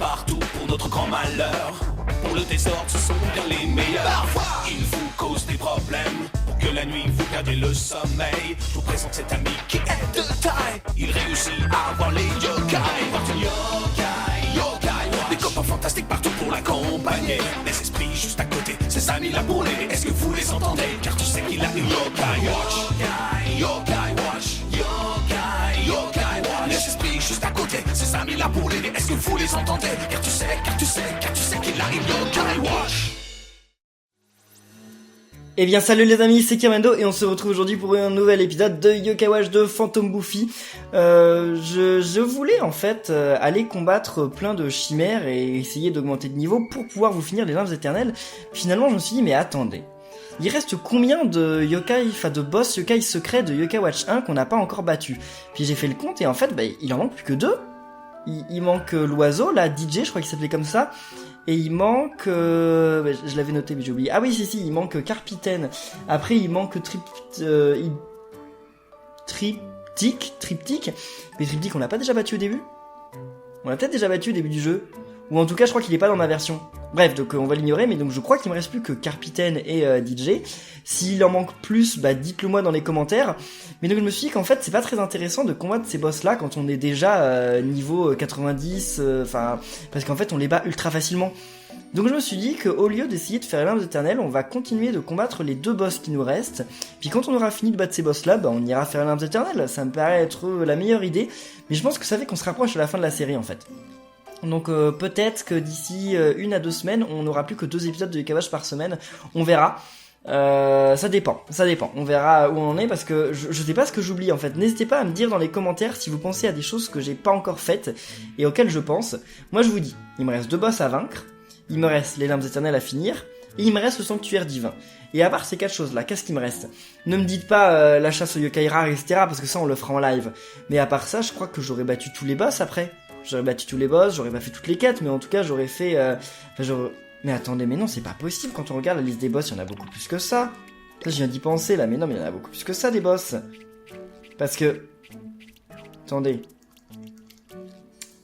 partout pour notre grand malheur. Pour le désordre, ce sont bien les meilleurs. Parfois, ils vous causent des problèmes. Pour que la nuit vous perdiez le sommeil, je vous présente cet ami qui est de taille. Il réussit à avoir les yokai. Porte une yokai, yokai watch. Des copains fantastiques partout pour l'accompagner. Des esprits juste à côté, ses amis là pour l'aider. Est-ce que vous les entendez? Car tu sais qu'il a une yokai watch. Yokai, yokai watch. Yokai, yokai watch. Les esprits juste à côté, ses amis là pour l'aider. Est-ce que vous les entendez? Car tu sais qu'il a une yokai watch. Eh bien salut les amis, c'est Kirmendo et on se retrouve aujourd'hui pour un nouvel épisode de Yokai Watch de Phantom Buffy. Je voulais en fait aller combattre plein de chimères et essayer d'augmenter de niveau pour pouvoir vous finir les limbes éternelles. Finalement je me suis dit mais attendez, il reste combien de yokai, enfin de boss yokai secrets de Yokai Watch 1 qu'on n'a pas encore battu? Puis j'ai fait le compte et en fait il en manque plus que 2. Il manque l'oiseau, là, DJ, je crois qu'il s'appelait comme ça. Et il manque... je l'avais noté mais j'ai oublié. Ah oui, si, il manque Carpitaine. Après, il manque Triptyque. Mais Triptyque, on l'a pas déjà battu au début? On l'a peut-être déjà battu au début du jeu. Ou en tout cas, je crois qu'il est pas dans ma version. Bref, donc on va l'ignorer, mais donc je crois qu'il me reste plus que Carpitaine et DJ. S'il en manque plus, dites-le moi dans les commentaires. Mais donc je me suis dit qu'en fait, c'est pas très intéressant de combattre ces boss-là quand on est déjà niveau 90, parce qu'en fait, on les bat ultra facilement. Donc je me suis dit qu'au lieu d'essayer de faire les limbes éternelles, on va continuer de combattre les 2 boss qui nous restent. Puis quand on aura fini de battre ces boss-là, on ira faire les limbes éternelles. Ça me paraît être la meilleure idée. Mais je pense que ça fait qu'on se rapproche de la fin de la série en fait. Donc peut-être que d'ici 1 à 2 semaines, on n'aura plus que 2 épisodes de Yokai Watch par semaine. On verra. Ça dépend. On verra où on en est parce que je sais pas ce que j'oublie en fait. N'hésitez pas à me dire dans les commentaires si vous pensez à des choses que j'ai pas encore faites et auxquelles je pense. Moi je vous dis, il me reste 2 boss à vaincre, il me reste les limbes éternelles à finir, et il me reste le sanctuaire divin. Et à part ces 4 choses là, qu'est-ce qui me reste? Ne me dites pas la chasse aux yokai rares, etc. parce que ça on le fera en live. Mais à part ça, je crois que j'aurais battu tous les boss après. J'aurais battu tous les boss, j'aurais pas fait toutes les quêtes, mais en tout cas j'aurais fait... Mais attendez, mais non, c'est pas possible, quand on regarde la liste des boss, il y en a beaucoup plus que ça. Là, je viens d'y penser, là, mais non, mais il y en a beaucoup plus que ça, des boss. Parce que... Attendez.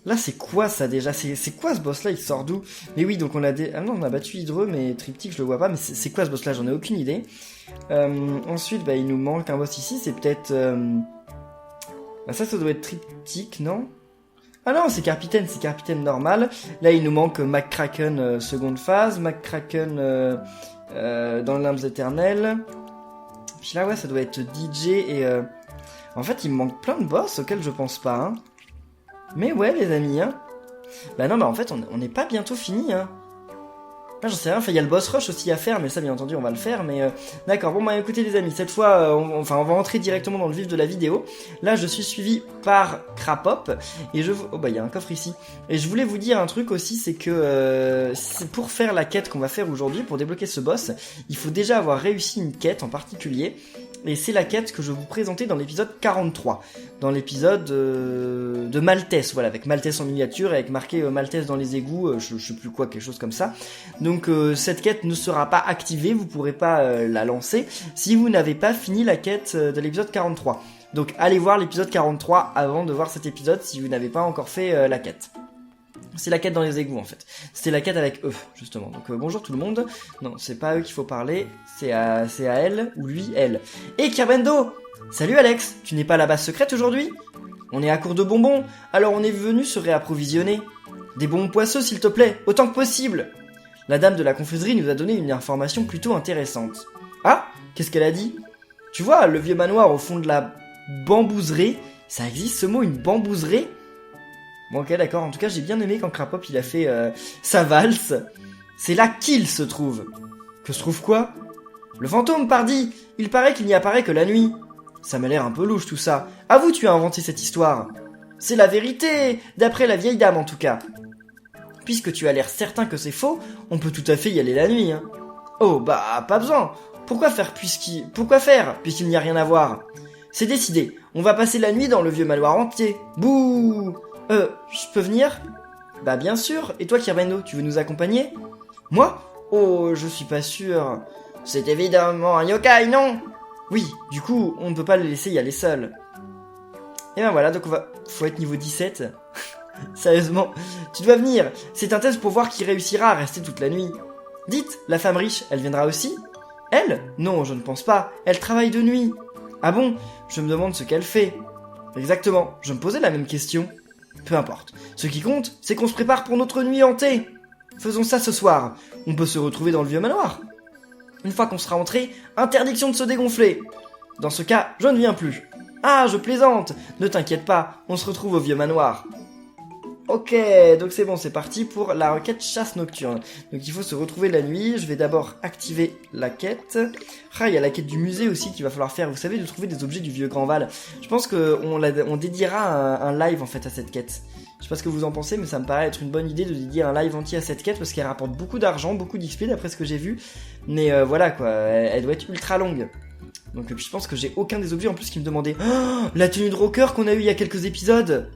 Là, c'est quoi, ça, déjà? C'est quoi, ce boss-là? Il sort d'où? Mais oui, donc on a... Ah non, on a battu Hydreux, mais Triptyque, je le vois pas, mais c'est quoi, ce boss-là? J'en ai aucune idée. Ensuite, il nous manque un boss ici, c'est peut-être... ça doit être Triptyque, non? Ah non, c'est Carpitaine normal. Là, il nous manque McCracken seconde phase, McCracken dans les limbes éternelles. Puis là, ouais, ça doit être DJ et... En fait, il me manque plein de boss auxquels je pense pas, hein. Mais ouais, les amis, hein. Non, mais en fait, on n'est pas bientôt fini, hein. Ah, j'en sais rien, il y a le boss rush aussi à faire, mais ça, bien entendu, on va le faire, mais... D'accord, bon, écoutez, les amis, cette fois, on va rentrer directement dans le vif de la vidéo. Là, je suis suivi par Crapop, et il y a un coffre ici. Et je voulais vous dire un truc aussi, c'est que pour faire la quête qu'on va faire aujourd'hui, pour débloquer ce boss, il faut déjà avoir réussi une quête en particulier, et c'est la quête que je vais vous présenter dans l'épisode 43, dans l'épisode de Maltès, voilà, avec Maltès en miniature, avec marqué Maltès dans les égouts, je sais plus quoi, quelque chose comme ça. Donc cette quête ne sera pas activée, vous pourrez pas la lancer si vous n'avez pas fini la quête de l'épisode 43. Donc allez voir l'épisode 43 avant de voir cet épisode si vous n'avez pas encore fait la quête. C'est la quête dans les égouts en fait. C'était la quête avec eux justement. Donc bonjour tout le monde. Non, c'est pas à eux qu'il faut parler, c'est à elle ou lui, elle. Et Kirmendo! Salut Alex, tu n'es pas à la base secrète aujourd'hui? On est à court de bonbons, alors on est venu se réapprovisionner. Des bonbons poisseux s'il te plaît, autant que possible. La dame de la confiserie nous a donné une information plutôt intéressante. Ah, qu'est-ce qu'elle a dit? Tu vois, le vieux manoir au fond de la bambouserie, ça existe ce mot, une bambouserie? Bon ok d'accord, en tout cas j'ai bien aimé quand Crapop il a fait sa valse. C'est là qu'il se trouve. Que se trouve quoi? Le fantôme, pardi. Il paraît qu'il n'y apparaît que la nuit. Ça m'a l'air un peu louche tout ça. Avoue, tu as inventé cette histoire. C'est la vérité, d'après la vieille dame en tout cas. Puisque tu as l'air certain que c'est faux, on peut tout à fait y aller la nuit, hein. Oh, pas besoin. Pourquoi faire puisqu'il n'y a rien à voir? C'est décidé, on va passer la nuit dans le vieux manoir entier. Bouh. Je peux venir? Bah bien sûr, et toi Kirmendo, tu veux nous accompagner? Moi? Oh, je suis pas sûr. C'est évidemment un yokai, non? Oui, du coup, on ne peut pas le laisser y aller seul. Et ben voilà, donc faut être niveau 17. Sérieusement, tu dois venir. C'est un test pour voir qui réussira à rester toute la nuit. Dites, la femme riche, elle viendra aussi? Elle? Non, je ne pense pas. Elle travaille de nuit. Ah bon? Je me demande ce qu'elle fait. Exactement, je me posais la même question. Peu importe. Ce qui compte, c'est qu'on se prépare pour notre nuit hantée. Faisons ça ce soir. On peut se retrouver dans le vieux manoir. Une fois qu'on sera entré, interdiction de se dégonfler. Dans ce cas, je ne viens plus. Ah, je plaisante. Ne t'inquiète pas, on se retrouve au vieux manoir. Ok, donc c'est bon, c'est parti pour la requête chasse nocturne. Donc il faut se retrouver la nuit. Je vais d'abord activer la quête. Ah, il y a la quête du musée aussi qu'il va falloir faire. Vous savez, de trouver des objets du vieux Grandval. Je pense qu'on dédiera un live en fait à cette quête. Je sais pas ce que vous en pensez, mais ça me paraît être une bonne idée de dédier un live entier à cette quête parce qu'elle rapporte beaucoup d'argent, beaucoup d'XP d'après ce que j'ai vu. Mais voilà quoi, elle doit être ultra longue. Donc je pense que j'ai aucun des objets en plus qui me demandait la tenue de rocker qu'on a eu il y a quelques épisodes.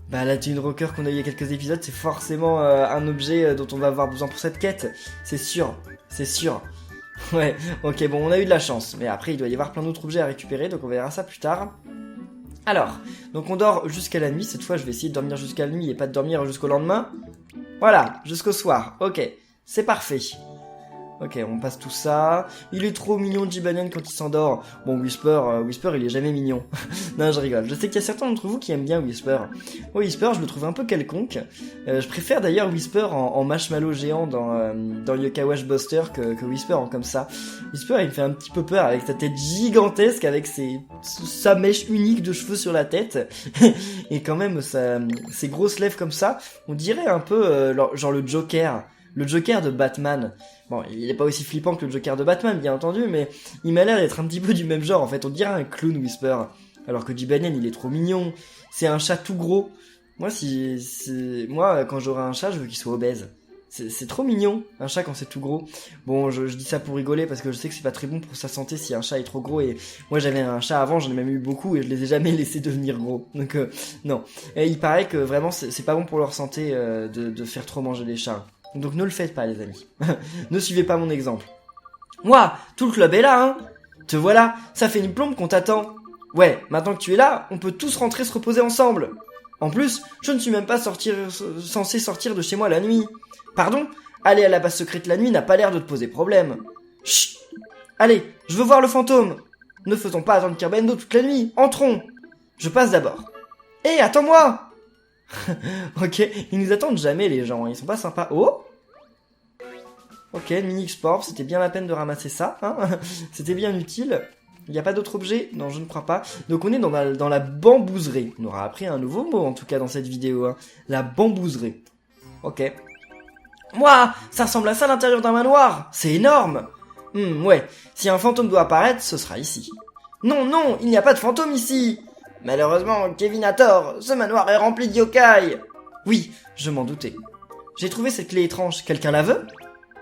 Bah la tenue de rocker qu'on a eu il y a quelques épisodes, c'est forcément un objet dont on va avoir besoin pour cette quête. C'est sûr, c'est sûr. Ouais, ok, bon, on a eu de la chance. Mais après, il doit y avoir plein d'autres objets à récupérer, donc on verra ça plus tard. Alors, donc on dort jusqu'à la nuit. Cette fois, je vais essayer de dormir jusqu'à la nuit et pas de dormir jusqu'au lendemain. Voilà, jusqu'au soir. Ok, c'est parfait. Ok, on passe tout ça. Il est trop mignon, Jibanyan, quand il s'endort. Bon, Whisper, il est jamais mignon. Non, je rigole. Je sais qu'il y a certains d'entre vous qui aiment bien Whisper. Moi, Whisper, je le trouve un peu quelconque. Je préfère d'ailleurs Whisper en marshmallow géant dans Yokai Watch Buster que Whisper en comme ça. Whisper, il me fait un petit peu peur avec sa tête gigantesque, avec sa mèche unique de cheveux sur la tête. Et quand même, ses grosses lèvres comme ça, on dirait un peu genre le Joker. Le Joker de Batman. Bon, il est pas aussi flippant que le Joker de Batman, bien entendu, mais il m'a l'air d'être un petit peu du même genre. En fait, on dirait un clown Whisper. Alors que Jibanyan, il est trop mignon. C'est un chat tout gros. Moi, quand j'aurai un chat, je veux qu'il soit obèse. C'est trop mignon, un chat quand c'est tout gros. Bon, je dis ça pour rigoler parce que je sais que c'est pas très bon pour sa santé si un chat est trop gros. Et moi, j'avais un chat avant, j'en ai même eu beaucoup et je les ai jamais laissés devenir gros. Donc, non. Et il paraît que vraiment, c'est pas bon pour leur santé de faire trop manger les chats. Donc ne le faites pas, les amis. Ne suivez pas mon exemple. Moi, tout le club est là, hein. Te voilà, ça fait une plombe qu'on t'attend. Ouais, maintenant que tu es là, on peut tous rentrer se reposer ensemble. En plus, je ne suis même pas censé sortir de chez moi la nuit. Pardon? Aller à la base secrète la nuit n'a pas l'air de te poser problème. Chut! Allez, je veux voir le fantôme. Ne faisons pas attendre Kirbendo toute la nuit. Entrons. Je passe d'abord. Hé, attends-moi! Ok, ils nous attendent jamais les gens, ils sont pas sympas. Oh! Ok, mini export, c'était bien la peine de ramasser ça, hein. C'était bien utile. Il n'y a pas d'autre objet? Non, je ne crois pas. Donc on est dans la bambouserie. On aura appris un nouveau mot en tout cas dans cette vidéo, hein. La bambouserie. Ok. Moi, ça ressemble à ça l'intérieur d'un manoir. C'est énorme. Ouais, si un fantôme doit apparaître, ce sera ici. Non, non, il n'y a pas de fantôme ici. Malheureusement, Kevin a tort, ce manoir est rempli de yokai. Oui, je m'en doutais. J'ai trouvé cette clé étrange, quelqu'un la veut?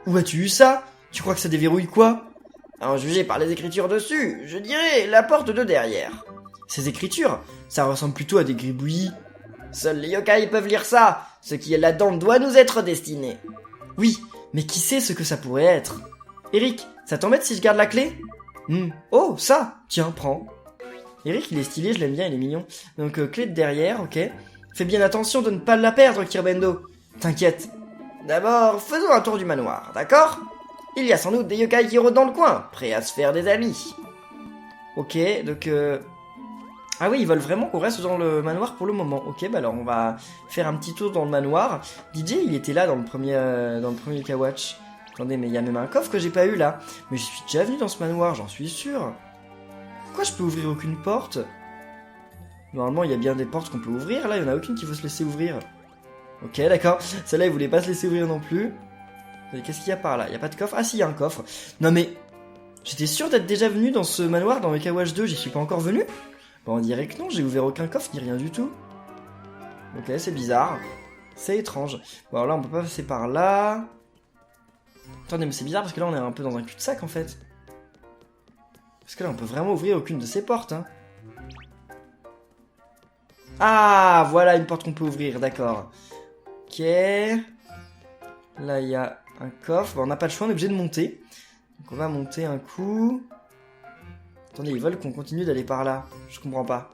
Où as-tu eu ça? Tu crois que ça déverrouille quoi? À en juger par les écritures dessus, je dirais la porte de derrière. Ces écritures, ça ressemble plutôt à des gribouillis. Seuls les yokai peuvent lire ça, ce qui est là-dedans doit nous être destiné. Oui, mais qui sait ce que ça pourrait être? Eric, ça t'embête si je garde la clé? Oh, ça! Tiens, prends. Eric, il est stylé, je l'aime bien, il est mignon. Donc, clé de derrière, ok. Fais bien attention de ne pas la perdre, Kirbendo. T'inquiète. D'abord, faisons un tour du manoir, d'accord? Il y a sans doute des yokai qui rôdent dans le coin, prêts à se faire des amis. Ok, donc... Ah oui, ils veulent vraiment qu'on reste dans le manoir pour le moment. Ok, bah alors on va faire un petit tour dans le manoir. DJ, il était là dans le premier Yokai Watch. Attendez, mais il y a même un coffre que j'ai pas eu là. Mais je suis déjà venu dans ce manoir, j'en suis sûr. Pourquoi je peux ouvrir aucune porte? Normalement, il y a bien des portes qu'on peut ouvrir. Là, il n'y en a aucune qui veut se laisser ouvrir. Ok, d'accord. Celle-là, il voulait pas se laisser ouvrir non plus. Et qu'est-ce qu'il y a par là? Il n'y a pas de coffre? Ah si, il y a un coffre. Non mais... J'étais sûr d'être déjà venu dans ce manoir dans Yokai Watch 2. J'y suis pas encore venu? Bon, on dirait que non, j'ai ouvert aucun coffre ni rien du tout. Ok, c'est bizarre. C'est étrange. Bon, alors là, on peut pas passer par là. Attendez, mais c'est bizarre parce que là, on est un peu dans un cul-de-sac en fait. Parce que là, on peut vraiment ouvrir aucune de ces portes, hein. Ah, voilà une porte qu'on peut ouvrir, d'accord. Ok. Là, il y a un coffre. Bon, on n'a pas le choix, on est obligé de monter. Donc, on va monter un coup. Attendez, ils veulent qu'on continue d'aller par là. Je comprends pas.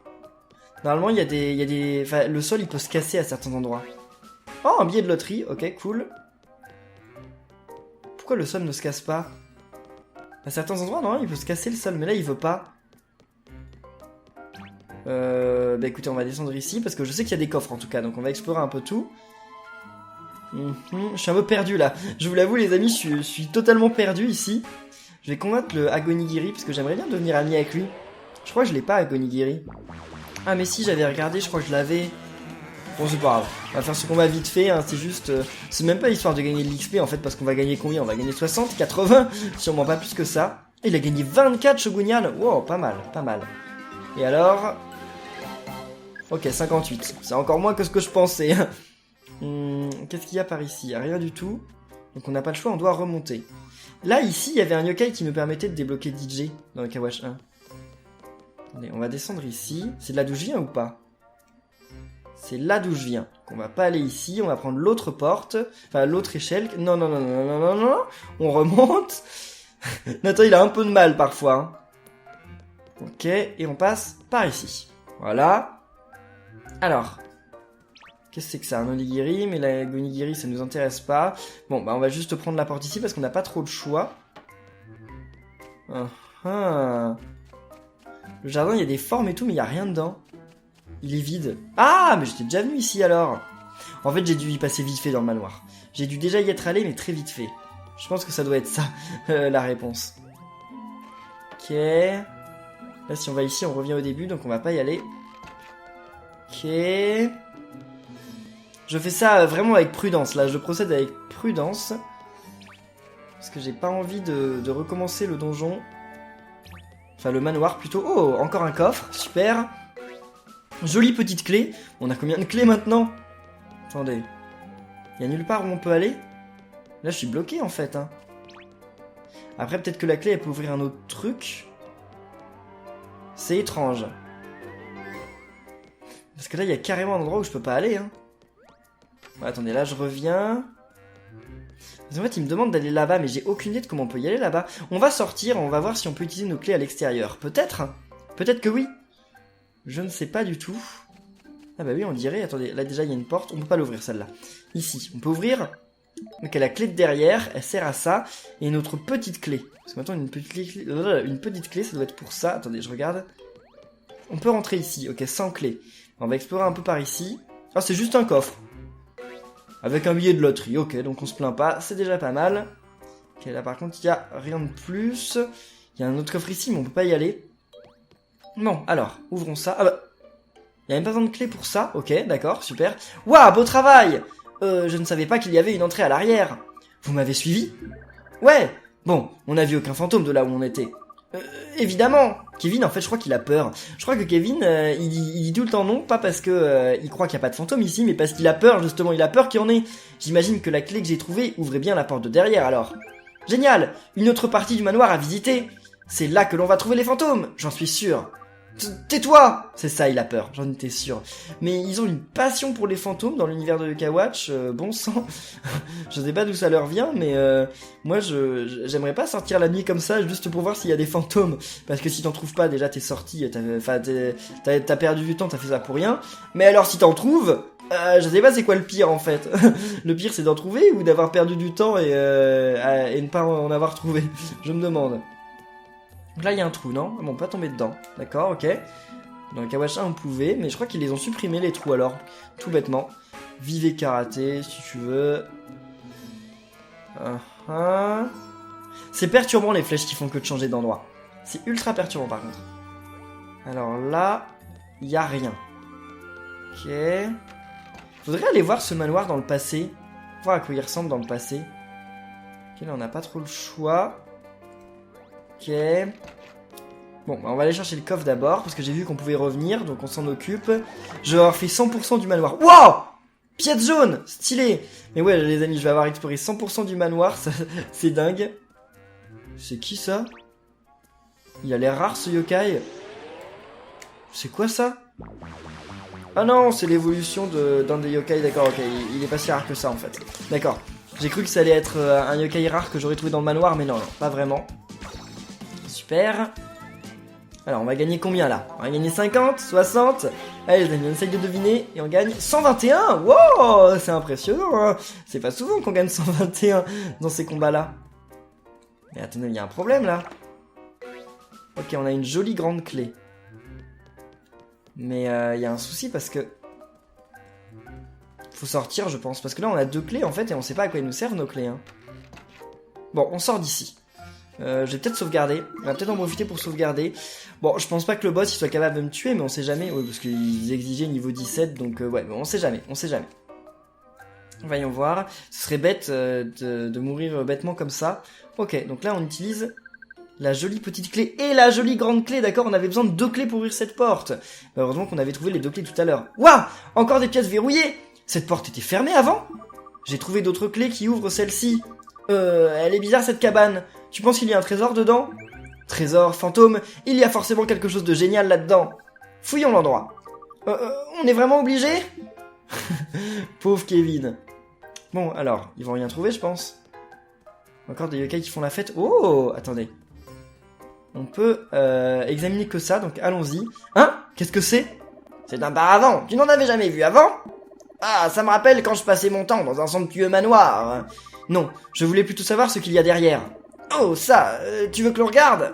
Normalement, il y a des... Enfin, le sol, il peut se casser à certains endroits. Oh, un billet de loterie, ok, cool. Pourquoi le sol ne se casse pas? À certains endroits, non, il peut se casser le sol, mais là, il veut pas. Bah écoutez, on va descendre ici, parce que je sais qu'il y a des coffres, en tout cas, donc on va explorer un peu tout. Je suis un peu perdu, là. Je vous l'avoue, les amis, je suis totalement perdu, ici. Je vais combattre le Agonigiri, parce que j'aimerais bien devenir ami avec lui. Je crois que je l'ai pas, Agonigiri. Ah, mais si, j'avais regardé, je crois que je l'avais... Bon, c'est pas grave. On va faire ce combat vite fait, hein, c'est juste... c'est même pas histoire de gagner de l'XP, en fait, parce qu'on va gagner combien? On va gagner 60, 80, sûrement pas plus que ça. Et il a gagné 24 Shogunyan. Wow, pas mal, pas mal. Et alors... Ok, 58. C'est encore moins que ce que je pensais. Qu'est-ce qu'il y a par ici? Rien du tout. Donc on n'a pas le choix, on doit remonter. Là, ici, il y avait un yokai qui me permettait de débloquer DJ dans le Kawash 1. Attendez, on va descendre ici. C'est de là d'où je viens ou pas? C'est là d'où je viens. Donc on va pas aller ici, on va prendre l'autre porte. Enfin, l'autre échelle. Non, non, non, non, non, non, non. On remonte. Nathan, il a un peu de mal parfois. Hein. Ok, et on passe par ici. Voilà. Alors. Qu'est-ce que c'est que ça? Un onigiri, mais la onigiri, ça nous intéresse pas. Bon, bah on va juste prendre la porte ici parce qu'on n'a pas trop de choix. Le jardin, il y a des formes et tout, mais il n'y a rien dedans. Il est vide. Ah, mais j'étais déjà venu ici alors. En fait, j'ai dû y passer vite fait dans le manoir. J'ai dû déjà y être allé, mais très vite fait. Je pense que ça doit être ça, la réponse. Ok. Là, si on va ici, on revient au début, donc on va pas y aller. Ok. Je fais ça vraiment avec prudence, là. Je procède avec prudence. Parce que j'ai pas envie de recommencer le donjon. Enfin, le manoir, plutôt. Oh, encore un coffre. Super. Jolie petite clé. On a combien de clés, maintenant? Attendez. Il y a nulle part où on peut aller? Là, je suis bloqué, en fait. Hein. Après, peut-être que la clé, elle peut ouvrir un autre truc. C'est étrange. Parce que là, il y a carrément un endroit où je peux pas aller, hein. Ouais, attendez, là je reviens. En fait, il me demande d'aller là-bas, mais j'ai aucune idée de comment on peut y aller là-bas. On va sortir, on va voir si on peut utiliser nos clés à l'extérieur. Peut-être. Peut-être que oui. Je ne sais pas du tout. Ah bah oui, on dirait. Attendez, là déjà il y a une porte. On peut pas l'ouvrir celle-là. Ici, on peut ouvrir. Donc la clé de derrière, elle sert à ça. Et notre petite clé. Parce que maintenant une petite clé, ça doit être pour ça. Attendez, je regarde. On peut rentrer ici. Ok, sans clé. On va explorer un peu par ici. Ah, c'est juste un coffre. Avec un billet de loterie, ok, donc on se plaint pas, c'est déjà pas mal. Ok, là par contre, il y a rien de plus. Il y a un autre coffre ici, mais on peut pas y aller. Bon, alors, ouvrons ça. Ah bah, il y a même pas besoin de clé pour ça. Ok, d'accord, super. Waouh, beau travail. Je ne savais pas qu'il y avait une entrée à l'arrière. Vous m'avez suivi? Ouais. Bon, on n'a vu aucun fantôme de là où on était. Évidemment. Kevin, en fait, je crois qu'il a peur. Je crois que Kevin, il dit tout le temps non, pas parce que il croit qu'il n'y a pas de fantôme ici, mais parce qu'il a peur, justement. Il a peur qu'il y en ait. J'imagine que la clé que j'ai trouvée ouvrait bien la porte de derrière, alors. Génial. Une autre partie du manoir à visiter. C'est là que l'on va trouver les fantômes, j'en suis sûr. Tais-toi! C'est ça, il a peur, j'en étais sûr. Mais ils ont une passion pour les fantômes dans l'univers de Kawatch, bon sang. Je sais pas d'où ça leur vient, mais moi j'aimerais pas sortir la nuit comme ça juste pour voir s'il y a des fantômes. Parce que si t'en trouves pas, déjà t'es sorti, t'as perdu du temps, t'as fait ça pour rien. Mais alors si t'en trouves, je sais pas c'est quoi le pire en fait. Le pire c'est d'en trouver ou d'avoir perdu du temps et ne pas en avoir trouvé. Je me demande. Là, il y a un trou, non? Bon, pas tomber dedans. D'accord, ok. Dans le Kawash 1, on pouvait, mais je crois qu'ils les ont supprimés, les trous, alors. Tout bêtement. Vivez karaté, si tu veux. C'est perturbant, les flèches qui font que de changer d'endroit. C'est ultra perturbant, par contre. Alors là, il n'y a rien. Ok. Faudrait aller voir ce manoir dans le passé. Voir à quoi il ressemble dans le passé. Ok, là, on n'a pas trop le choix. Ok. Bon, bah on va aller chercher le coffre d'abord, parce que j'ai vu qu'on pouvait revenir, donc on s'en occupe. Je vais avoir fait 100% du manoir. Wow! Pièce jaune! Stylé! Mais ouais, les amis, je vais avoir exploré 100% du manoir, c'est dingue. C'est qui ça? Il a l'air rare ce yokai. C'est quoi ça? Ah non, c'est l'évolution d'un des yokai, d'accord, ok. Il est pas si rare que ça en fait. D'accord. J'ai cru que ça allait être un yokai rare que j'aurais trouvé dans le manoir, mais non, non, pas vraiment. Super. Alors, on va gagner combien là? On va gagner 50, 60. Allez les amis, on essaye de deviner et on gagne 121. Wow, c'est impressionnant, hein. C'est pas souvent qu'on gagne 121 dans ces combats-là. Mais attendez, il y a un problème là. Ok, on a une jolie grande clé. Mais il y a un souci parce que... Faut sortir, je pense. Parce que là, on a 2 clés en fait et on sait pas à quoi ils nous servent nos clés. Hein. Bon, on sort d'ici. Je vais peut-être sauvegarder. On va peut-être en profiter pour sauvegarder. Bon, je pense pas que le boss il soit capable de me tuer, mais on sait jamais. Oui, parce qu'ils exigeaient niveau 17, donc ouais, on sait jamais. On sait jamais. Voyons voir. Ce serait bête de mourir bêtement comme ça. Ok, donc là, on utilise la jolie petite clé et la jolie grande clé. D'accord, on avait besoin de 2 clés pour ouvrir cette porte. Heureusement qu'on avait trouvé les 2 clés tout à l'heure. Waouh, encore des pièces verrouillées. Cette porte était fermée avant. J'ai trouvé d'autres clés qui ouvrent celle-ci. Elle est bizarre cette cabane. Tu penses qu'il y a un trésor dedans? Trésor, fantôme, il y a forcément quelque chose de génial là-dedans. Fouillons l'endroit. On est vraiment obligé? Pauvre Kevin. Bon, alors, ils vont rien trouver, je pense. Encore des yokai qui font la fête. Oh, attendez. On peut examiner que ça, donc allons-y. Hein? Qu'est-ce que c'est? C'est un paravent. Tu n'en avais jamais vu avant? Ah, ça me rappelle quand je passais mon temps dans un somptueux manoir. Non, je voulais plutôt savoir ce qu'il y a derrière. Oh, ça, tu veux que l'on regarde?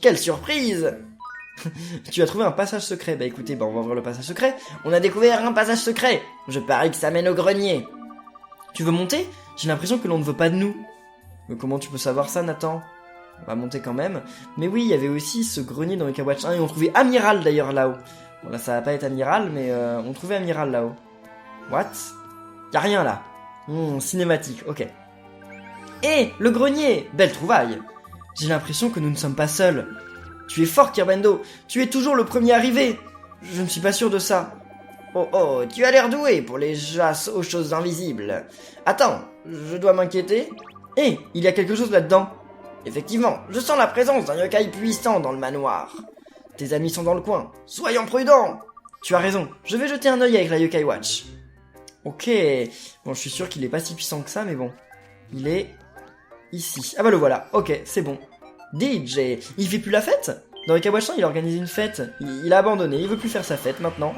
Quelle surprise! Tu as trouvé un passage secret. Bah écoutez, on va ouvrir le passage secret. On a découvert un passage secret. Je parie que ça mène au grenier. Tu veux monter? J'ai l'impression que l'on ne veut pas de nous. Mais comment tu peux savoir ça, Nathan? On va monter quand même. Mais oui, il y avait aussi ce grenier dans le Yokai Watch 1 et on trouvait Amiral d'ailleurs là-haut. Bon là, ça va pas être Amiral, mais on trouvait Amiral là-haut. What? Y'a rien là. Cinématique, ok. Et le grenier! Belle trouvaille! J'ai l'impression que nous ne sommes pas seuls. Tu es fort, Kirbendo. Tu es toujours le premier arrivé. Je ne suis pas sûr de ça. Oh, tu as l'air doué pour les chasses aux choses invisibles. Attends, je dois m'inquiéter? Hé, il y a quelque chose là-dedans. Effectivement, je sens la présence d'un yokai puissant dans le manoir. Tes amis sont dans le coin. Soyons prudents! Tu as raison, je vais jeter un œil avec la Yokai Watch. Ok, bon, je suis sûr qu'il est pas si puissant que ça, mais bon. Il est... ici. Ah bah le voilà, ok, c'est bon. DJ, il fait plus la fête? Dans Yokai Watch 1, il a organisé une fête. Il a abandonné, il veut plus faire sa fête maintenant.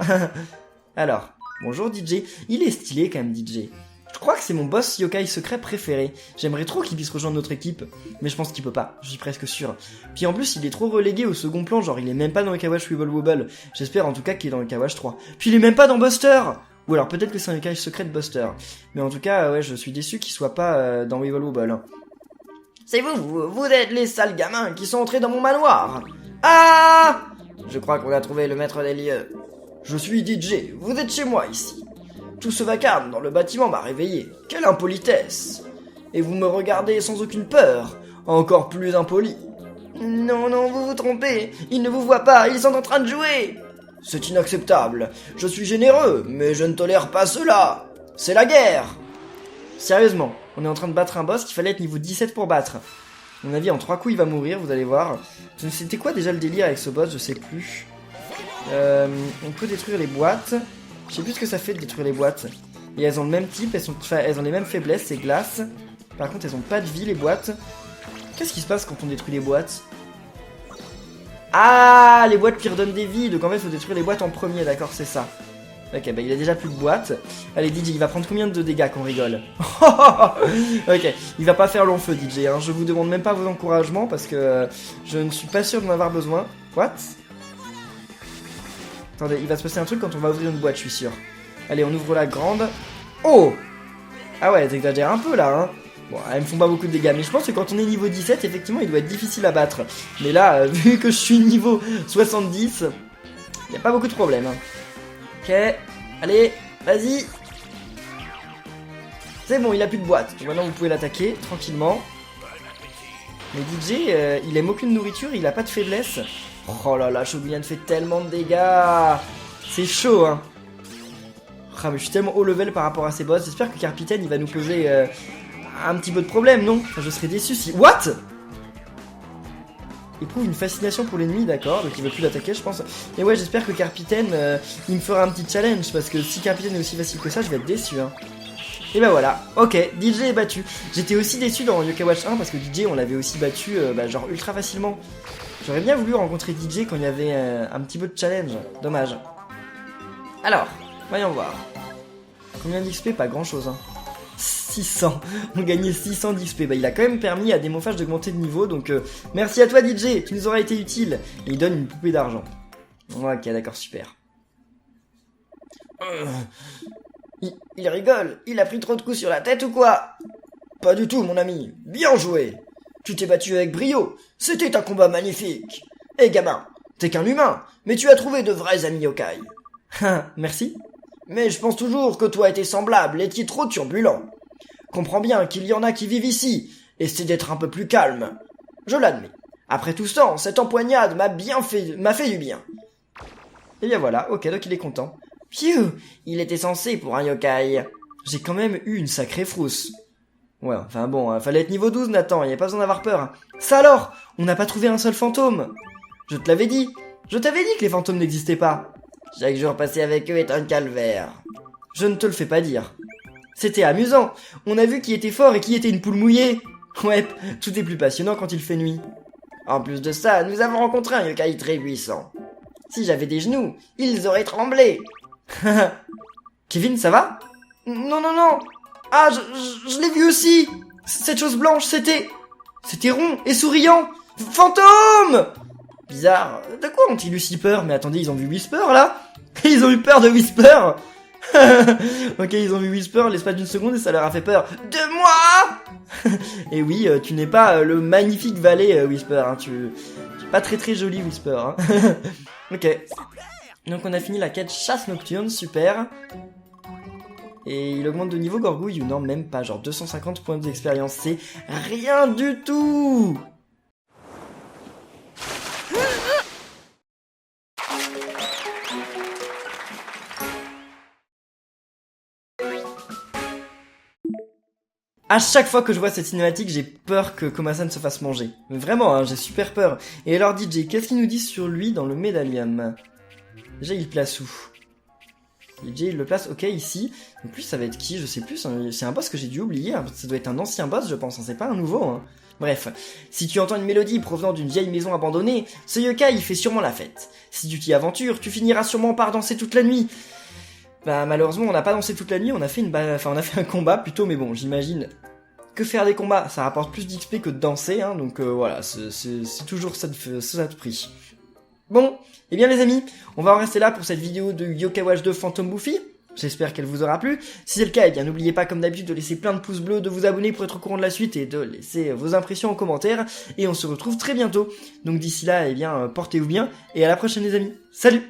Alors, bonjour DJ. Il est stylé quand même DJ. Je crois que c'est mon boss yokai secret préféré. J'aimerais trop qu'il puisse rejoindre notre équipe, mais je pense qu'il peut pas, je suis presque sûr. Puis en plus, il est trop relégué au second plan, genre il est même pas dans le Yokai Watch Wibble Wobble. J'espère en tout cas qu'il est dans le Yokai Watch 3. Puis il est même pas dans Buster! Ou alors peut-être que c'est un yokai secret de Buster. Mais en tout cas, ouais, je suis déçu qu'il soit pas dans Wibble Wobble. C'est vous êtes les sales gamins qui sont entrés dans mon manoir. Ah! Je crois qu'on a trouvé le maître des lieux. Je suis DJ, vous êtes chez moi ici. Tout ce vacarme dans le bâtiment m'a réveillé. Quelle impolitesse! Et vous me regardez sans aucune peur. Encore plus impoli. Non, vous vous trompez. Ils ne vous voient pas, ils sont en train de jouer. C'est inacceptable. Je suis généreux, mais je ne tolère pas cela. C'est la guerre. Sérieusement, on est en train de battre un boss qu'il fallait être niveau 17 pour battre. À mon avis, en 3 coups, il va mourir, vous allez voir. C'était quoi déjà le délire avec ce boss? Je sais plus. On peut détruire les boîtes. Je sais plus ce que ça fait de détruire les boîtes. Et elles ont le même type, elles ont les mêmes faiblesses, c'est glace. Par contre, elles ont pas de vie, les boîtes. Qu'est-ce qui se passe quand on détruit les boîtes? Ah, les boîtes qui redonnent des vies. Donc en fait, il faut détruire les boîtes en premier, d'accord, c'est ça. Ok, bah il a déjà plus de boîtes. Allez, DJ, il va prendre combien de dégâts qu'on rigole? Ok, il va pas faire long feu, DJ, hein. Je vous demande même pas vos encouragements parce que je ne suis pas sûr d'en avoir besoin. What? Attendez, il va se passer un truc quand on va ouvrir une boîte, je suis sûr. Allez, on ouvre la grande. Oh! Ah ouais, t'exagères un peu là, hein. Bon, elles me font pas beaucoup de dégâts, mais je pense que quand on est niveau 17, effectivement, il doit être difficile à battre. Mais là, vu que je suis niveau 70, y a pas beaucoup de problèmes. Hein. Ok, allez, vas-y. C'est bon, il a plus de boîte. Donc maintenant, vous pouvez l'attaquer tranquillement. Mais DJ, il aime aucune nourriture, il a pas de faiblesse. Oh là là, Shogun fait tellement de dégâts. C'est chaud, hein. Ah, mais je suis tellement haut level par rapport à ces boss. J'espère que Carpitaine, il va nous poser un petit peu de problème, non? Enfin, je serais déçu si... What? Éprouve une fascination pour l'ennemi, d'accord. Donc il veut plus l'attaquer, je pense. Et ouais, j'espère que Carpitaine, il me fera un petit challenge. Parce que si Carpitaine est aussi facile que ça, je vais être déçu, hein. Et bah voilà, ok, DJ est battu. J'étais aussi déçu dans Yokai Watch 1 parce que DJ, on l'avait aussi battu, genre ultra facilement. J'aurais bien voulu rencontrer DJ quand il y avait un petit peu de challenge. Dommage. Alors, voyons voir. Combien d'XP? Pas grand chose, hein. 600. On gagnait 600 d'XP. Bah, il a quand même permis à Démophage d'augmenter de niveau, donc merci à toi DJ, tu nous auras été utile. Et il donne une poupée d'argent. Ok, d'accord, super. Il rigole, il a pris trop de coups sur la tête ou quoi? Pas du tout, mon ami. Bien joué. Tu t'es battu avec brio. C'était un combat magnifique. Eh gamin, t'es qu'un humain, mais tu as trouvé de vrais amis yokai. Merci. Mais je pense toujours que toi et tes semblables étiez trop turbulents. Comprends bien qu'il y en a qui vivent ici, essaie d'être un peu plus calme. Je l'admets. Après tout ce temps, cette empoignade m'a fait du bien. Et bien voilà, ok, donc il est content. Phew, il était censé pour un yokai. J'ai quand même eu une sacrée frousse. Ouais, enfin bon, fallait être niveau 12, Nathan, y a pas besoin d'avoir peur. Ça alors, on n'a pas trouvé un seul fantôme. Je te l'avais dit. Je t'avais dit que les fantômes n'existaient pas. Chaque jour passé avec eux est un calvaire. Je ne te le fais pas dire. C'était amusant. On a vu qui était fort et qui était une poule mouillée. Ouais, tout est plus passionnant quand il fait nuit. En plus de ça, nous avons rencontré un yokai très puissant. Si j'avais des genoux, ils auraient tremblé. Kevin, ça va? Non, non, non. Ah, je l'ai vu aussi. Cette chose blanche, c'était rond et souriant. Fantôme! Bizarre. De quoi ont-ils eu si peur? Mais attendez, ils ont vu Whisper, là? Ils ont eu peur de Whisper? Ok, ils ont vu Whisper l'espace d'une seconde et ça leur a fait peur. De moi? Et oui, tu n'es pas le magnifique valet, Whisper. Hein. Tu es pas très très joli, Whisper. Hein. Ok. Donc on a fini la quête chasse nocturne, super. Et il augmente de niveau Gorgouille ou non, même pas, genre 250 points d'expérience, c'est rien du tout. À chaque fois que je vois cette cinématique, j'ai peur que Komasan se fasse manger. Mais vraiment, hein, j'ai super peur. Et alors DJ, qu'est-ce qu'il nous dit sur lui dans le médaillum? Déjà, il place où? DJ, il le place, ok, ici. En plus, ça va être qui? Je sais plus. C'est un boss que j'ai dû oublier. Hein. Ça doit être un ancien boss, je pense. Hein. C'est pas un nouveau. Hein. Bref, si tu entends une mélodie provenant d'une vieille maison abandonnée, ce yokai, il fait sûrement la fête. Si tu t'y aventures, tu finiras sûrement par danser toute la nuit. Bah, malheureusement, on n'a pas dansé toute la nuit. On a fait on a fait un combat plutôt, mais bon, j'imagine que faire des combats, ça rapporte plus d'XP que de danser. Hein, donc voilà, c'est toujours ça de prix. Bon, eh bien les amis, on va en rester là pour cette vidéo de Yokai Watch 2 Phantom Buffy. J'espère qu'elle vous aura plu. Si c'est le cas, eh bien n'oubliez pas comme d'habitude de laisser plein de pouces bleus, de vous abonner pour être au courant de la suite et de laisser vos impressions en commentaire. Et on se retrouve très bientôt. Donc d'ici là, eh bien portez-vous bien et à la prochaine les amis. Salut!